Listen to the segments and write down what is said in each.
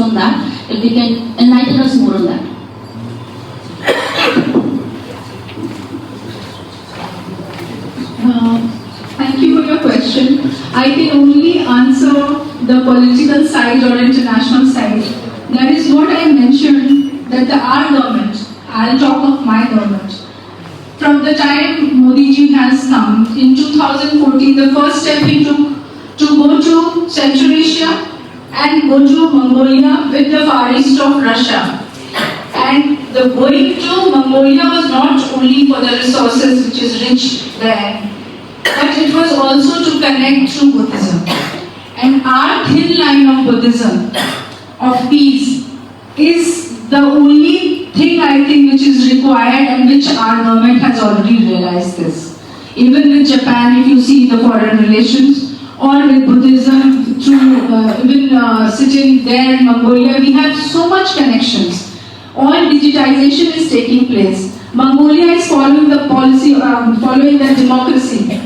on that, if they can enlighten us more on that. Thank you for your question. I can only answer the political side or international side. That is what I mentioned, that our government, I'll talk of my government. From the time Modi ji has come, in 2014, the first step he took to go to Central Asia and go to Mongolia with the Far East of Russia. And the going to Mongolia was not only for the resources which is rich there, but it was also to connect through Buddhism. And our thin line of Buddhism, of peace, is the only thing I think which is required and which our government has already realized this. Even with Japan, if you see the foreign relations, or with Buddhism, through even sitting there in Mongolia, we have so much connections. All digitization is taking place. Mongolia is following the policy, following the democracy.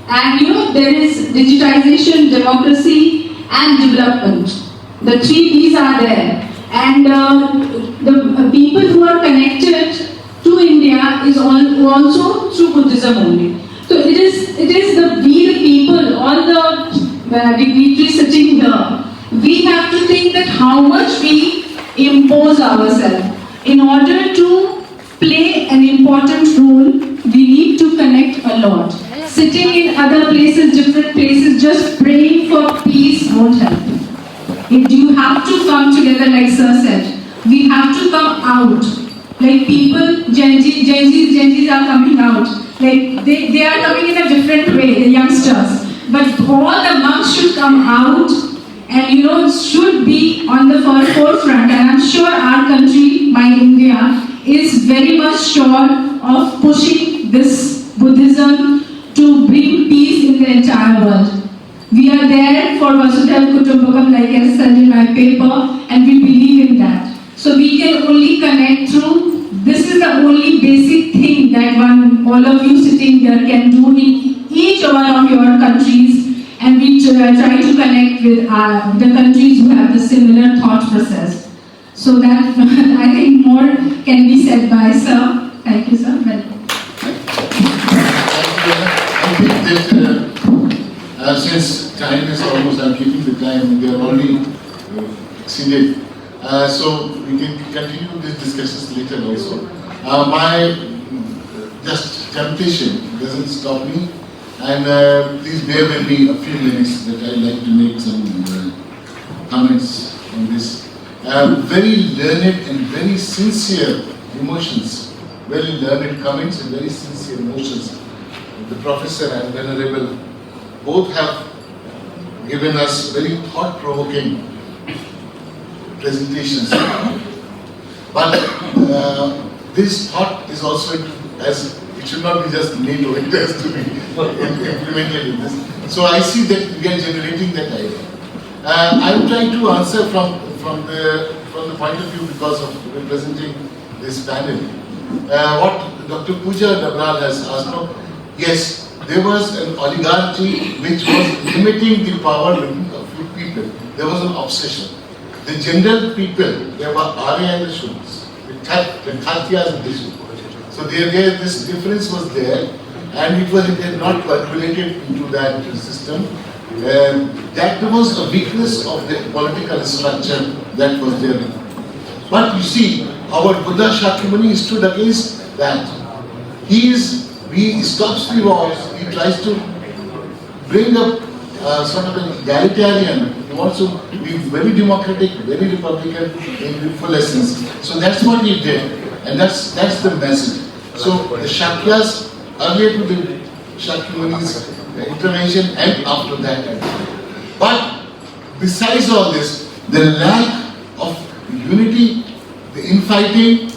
And there is digitization, democracy, and development. The 3 Ds are there. And the people who are connected to India is also through Buddhism only. So it is we the people, all the dignitaries sitting here, we have to think that how much we impose ourselves. In order to play an important role, we need to connect a lot. Sitting in other places, different places, just praying for peace won't help. If you have to come together, like Sir said, we have to come out. Like people, Gen Zs are coming out. Like they are coming in a different way, the youngsters. But all the monks should come out and should be on the forefront. And I'm sure our country, my India, is very much sure of pushing this Buddhism to bring peace in the entire world. We are there for Vasudhaiva Kutumbakam, like I said in my paper, and we believe in that. So we can only connect through, this is the only basic thing that all of you sitting here can do in each one of your countries, and we try to connect with the countries who have the similar thought process. So that I think more can be said by Sir. Thank you, Sir. I think that since time is almost, I'm keeping the time, we are already exceeded. So we can continue these discussions later also. My just temptation doesn't stop me, and please bear with me a few minutes that I'd like to make some comments on this. Very learned and very sincere emotions, very learned comments and very sincere emotions. The Professor and Venerable both have given us very thought-provoking presentations. But this thought is also, as it should not be just made, or it has to be implemented in this. So I see that we are generating that idea. I am trying to answer from the point of view, because of representing this panel. What Dr. Pooja Dabral has asked, yes, there was an oligarchy which was limiting the power of a few people. There was an obsession. The general people, there were Arya and the Shudras, the Khatyas and the Shudras. So this difference was there, and it had not percolated into that system. That was a weakness of the political structure that was there. But you see, our Buddha Shakyamuni stood against that. He stops the wars, he tries to bring up sort of an egalitarian. He wants to be very democratic, very republican in the full essence. So that's what he did, and that's the message. So the Shakyas, earlier to the Shakyamuni's intervention and after that. But besides all this, the lack of unity, the infighting,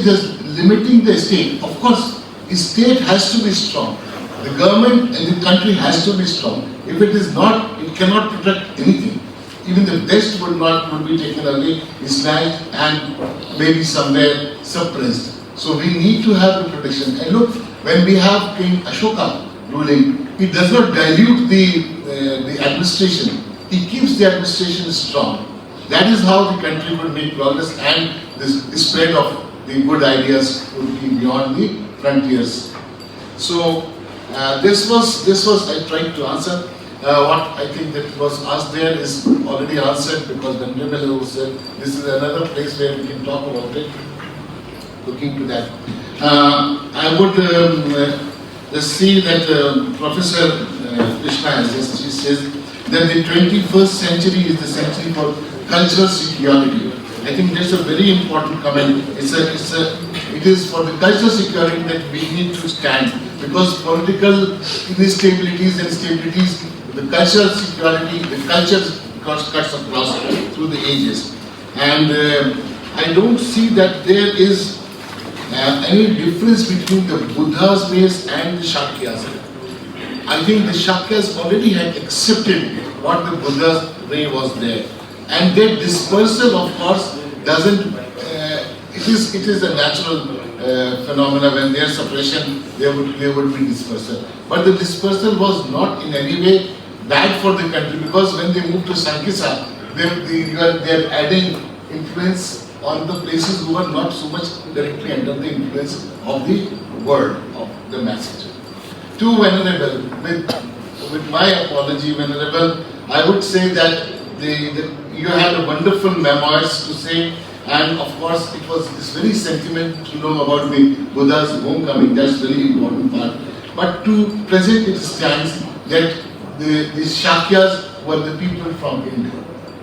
just limiting the state. Of course, the state has to be strong. The government and the country has to be strong. If it is not, it cannot protect anything. Even the best would be taken away, snatched, and maybe somewhere suppressed. So we need to have the protection. And look, when we have King Ashoka ruling, he does not dilute the administration. He keeps the administration strong. That is how the country would make progress, and the spread of the good ideas would be beyond the frontiers. So this was I tried to answer. What I think that was asked there is already answered, because Venerable said this is another place where we can talk about it. Looking to that, I would just see that Professor Krishna has just, she says that the 21st century is the century for cultural security. I think that's a very important comment. It is for the cultural security that we need to stand, because political instabilities and stabilities, the cultural security, the culture cuts across through the ages. And I don't see that there is any difference between the Buddha's ways and the Shakyas. I think the Shakyas already had accepted what the Buddha's way was there. And their dispersal, of course, doesn't, it is a natural phenomena. When there's suppression, there would be dispersal. But the dispersal was not in any way bad for the country, because when they moved to Sankisa, they're adding influence on the places who are not so much directly under the influence of the word, of the message. To Venerable, with my apology, Venerable, I would say that you had a wonderful memoirs to say, and of course it was this very sentiment to know about the Buddha's homecoming. That's very important part. But to present it stands that the Shakyas were the people from India.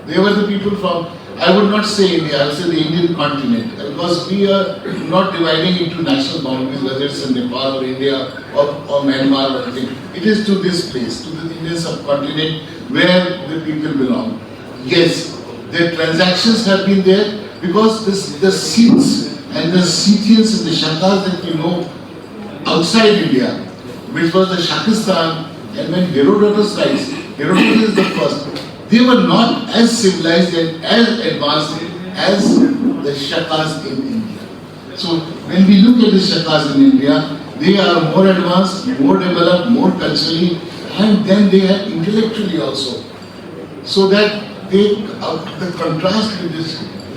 They were the people from, I would not say India, I would say the Indian continent, because we are not dividing into national boundaries, whether it's in Nepal or India or Myanmar or anything. It is to this place, to the Indian subcontinent, where the people belong. Yes, their transactions have been there, because the Sikhs and the Scythians and the Shakas that we know outside India, which was the Shakistan, and when Herodotus writes, Herodotus is the first, they were not as civilized and as advanced as the Shakas in India. So when we look at the Shakas in India, they are more advanced, more developed, more culturally, and then they are intellectually also. So that the contrast with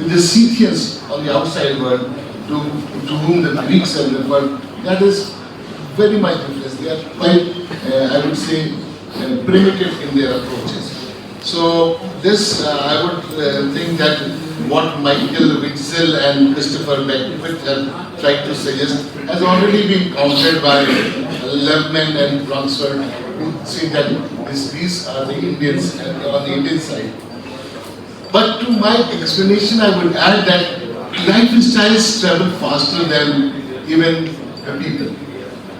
the Scythians on the outside world, to whom the Greeks have referred, that is very much different. They are quite, I would say, primitive in their approaches. So this, I would think that what Michael Witzel and Christopher Beckwith have tried to suggest has already been countered by Levman and Bronsford, who say that these are the Indians on the Indian side. But to my explanation, I would add that lifestyles travel faster than even the people.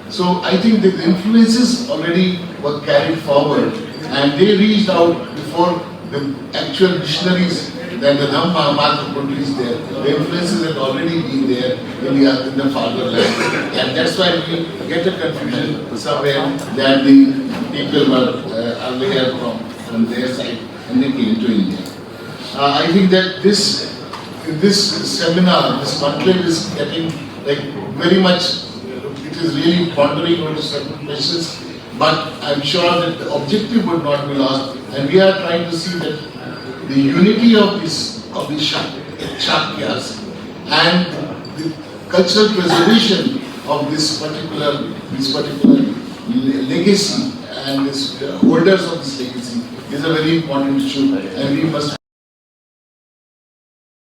So I think the influences already were carried forward, and they reached out before the actual missionaries, then the Dhamma could reach there. The influences had already been there in the fatherland, and that's why we get a confusion somewhere that the people were earlier from their side and they came to India. I think that this seminar, this conclave is getting like very much. It is really pondering over certain questions, but I'm sure that the objective would not be lost, and we are trying to see that the unity of the Shakyas and the cultural preservation of this particular legacy and this holders of this legacy is a very important issue, and we must